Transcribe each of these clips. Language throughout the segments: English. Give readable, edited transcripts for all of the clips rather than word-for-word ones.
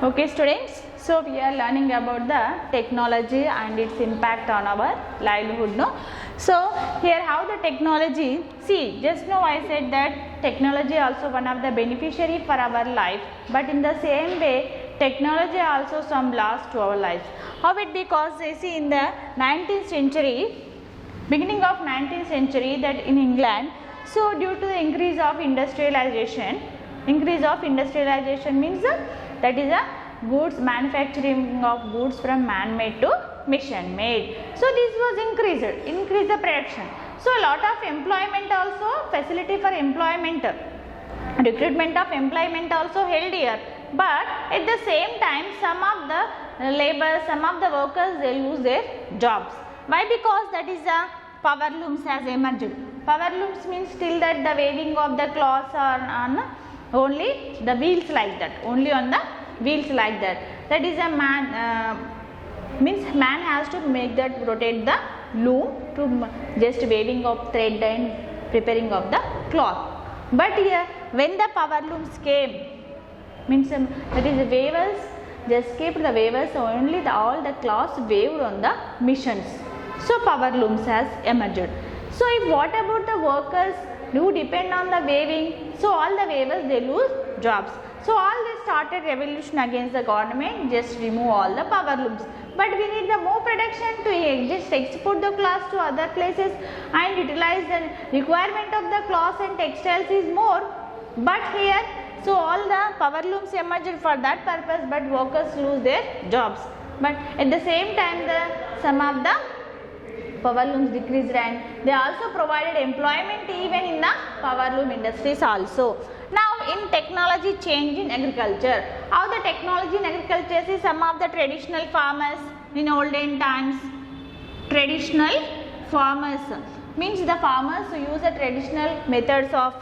Okay students, so we are learning about the technology and its impact on our livelihood, no? So here how the technology, see just now I said that technology also one of the beneficiary for our life, but in the same way technology also some loss to our lives. How it? Because you see in the 19th century, beginning of 19th century, that in England, so due to the increase of industrialization means that is a goods manufacturing of goods from man-made to mission-made. So this was increase the production. So a lot of employment also, facility for employment, recruitment of employment also held here. But at the same time, some of the labour, some of the workers, they lose their jobs. Why? Because that is a power looms has emerged. Power looms means still that the weaving of the cloths are on only the wheels like that, only on the wheels like that. That is a means man has to make that rotate the loom to just weaving of thread and preparing of the cloth. But here when the power looms came, means that is the weavers just kept the weavers only all the cloths waved on the missions. So power looms has emerged. So if what about the workers who depend on the weaving? So all the weavers they lose jobs. So all they started revolution against the government, just remove all the power looms. But we need the more production to just export the cloths to other places and utilize the requirement of the cloths and textiles is more. But here, so all the power looms emerged for that purpose, but workers lose their jobs. But at the same time, some of the power looms decreased and they also provided employment even in the power loom industries also. Now in technology change in agriculture, how the technology in agriculture is some of the traditional farmers in olden times, traditional farmers means the farmers who use the traditional methods of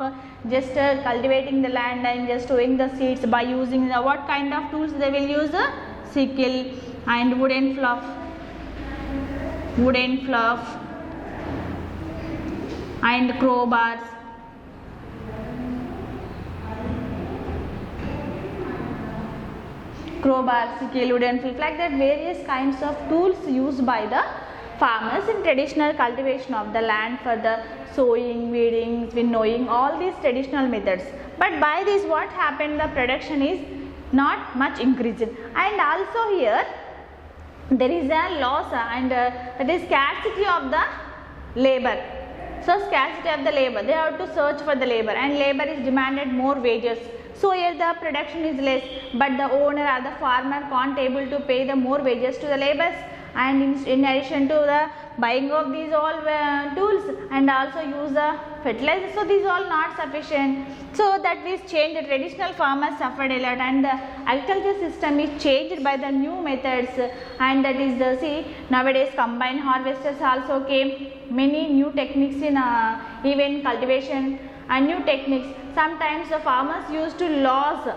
just cultivating the land and just sowing the seeds by using the what kind of tools they will use, sickle and wooden fluff and crowbars. Sickle, wooden fluff, like that various kinds of tools used by the farmers in traditional cultivation of the land for the sowing, weeding, winnowing, all these traditional methods. But by this what happened, the production is not much increasing, and also here there is a loss and that is scarcity of the labor. So scarcity of the labor, they have to search for the labor and labor is demanded more wages. So here the production is less, but the owner or the farmer can't able to pay the more wages to the laborers, and in addition to the buying of these all tools and also use the fertilizer, so these all not sufficient. So that this change, the traditional farmers suffered a lot and the agriculture system is changed by the new methods, and that is the see nowadays combined harvesters also came, many new techniques in even cultivation and new techniques. Sometimes the farmers used to lose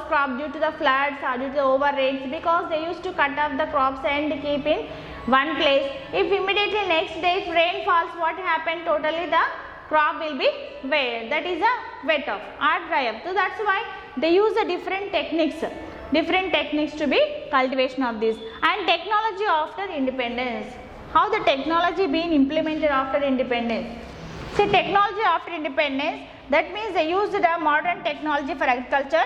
crop due to the floods or due to the over rains, because they used to cut off the crops and keep in one place. If immediately next day if rain falls, what happened, totally the crop will be wet, that is a wet off or dry up. So that's why they use the different techniques to be cultivation of this. And technology after independence, how the technology being implemented after independence. See, technology after independence, that means they used the modern technology for agriculture,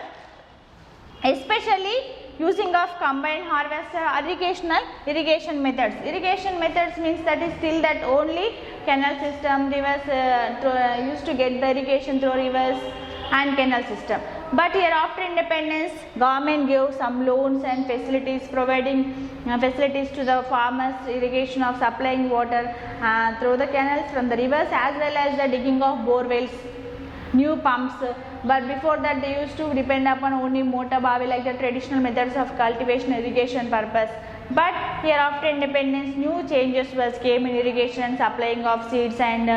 especially using of combined harvester, irrigation methods. Irrigation methods means that is still that only canal system, rivers used to get the irrigation through rivers and canal system. But here after independence, government gave some loans and facilities, providing facilities to the farmers, irrigation of supplying water through the canals from the rivers, as well as the digging of bore wells, new pumps. But before that they used to depend upon only motor bavi, like the traditional methods of cultivation irrigation purpose. But here after independence, new changes came in irrigation and supplying of seeds, and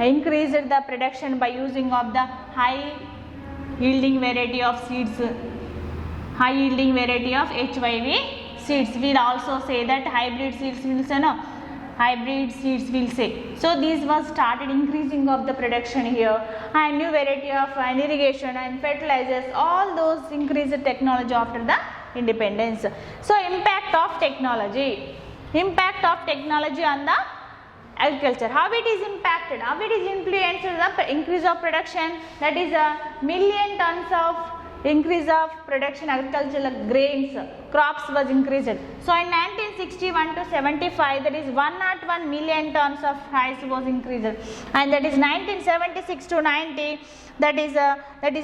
increased the production by using of the high yielding variety of seeds, high yielding variety of HYV seeds. We will also say that hybrid seeds means hybrid seeds we'll say. So these was started increasing of the production here, and new variety of irrigation and fertilizers, all those increase the technology after the independence. So impact of technology on the agriculture, how it is impacted, how it is influenced the increase of production, that is a million tons of increase of production agricultural grains, crops was increased. So in 1961 to 75, that is 101 million tons of rice was increased, and that is 1976 to 90, that is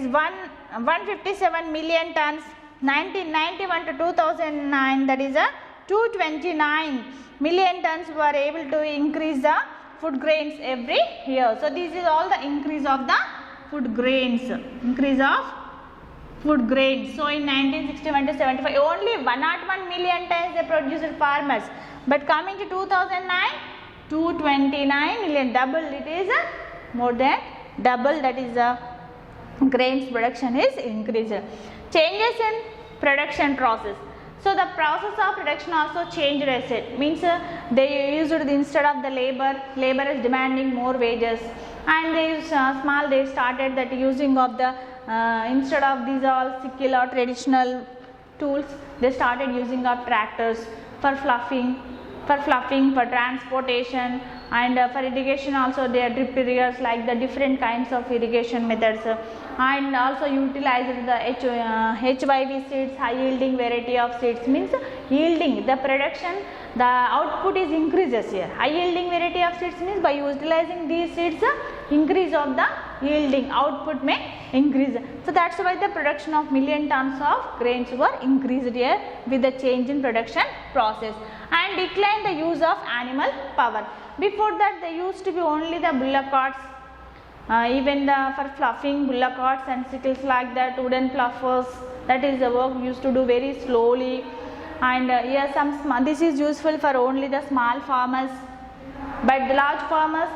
157 million tons. 1991 to 2009, that is 229 million tons were able to increase the food grains every year. So this is all the increase of the food grains, increase of food grains. So in 1961 to 75, only 101 million tons they produced farmers, but coming to 2009, 229 million, double, it is more than double, that is grains production is increased. Changes in production process. So the process of production also changed, I said, means they used instead of the labor is demanding more wages, and they use they started that using of the instead of these all sickle or traditional tools, they started using of tractors for fluffing, for transportation, and for irrigation also they are drip irrigation, like the different kinds of irrigation methods, and also utilized the HYV seeds, high yielding variety of seeds, means yielding the production, the output is increases here. High yielding variety of seeds means by utilizing these seeds, increase of the yielding output may increase. So that's why the production of million tons of grains were increased here with the change in production process. And decline the use of animal power. Before that they used to be only the bullock carts, even for fluffing bullock carts and sickles, like that, wooden fluffers, that is the work used to do very slowly, and here this is useful for only the small farmers, but the large farmers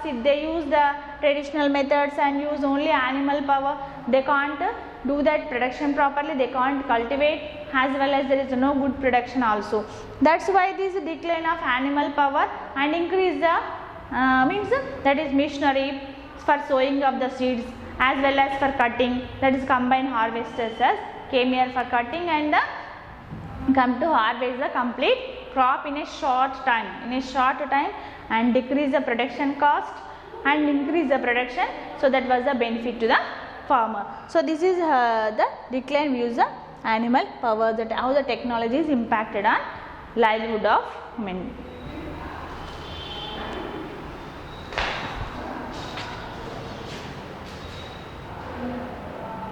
if they use the traditional methods and use only animal power, they can't do that production properly, they can't cultivate, as well as there is no good production also. That's why this decline of animal power and increase the means that is machinery for sowing of the seeds, as well as for cutting, that is combined harvesters came here for cutting and come to harvest the complete crop in a short time, and decrease the production cost and increase the production. So that was the benefit to the farmer. So this is the decline views the animal power, that how the technology is impacted on livelihood of men.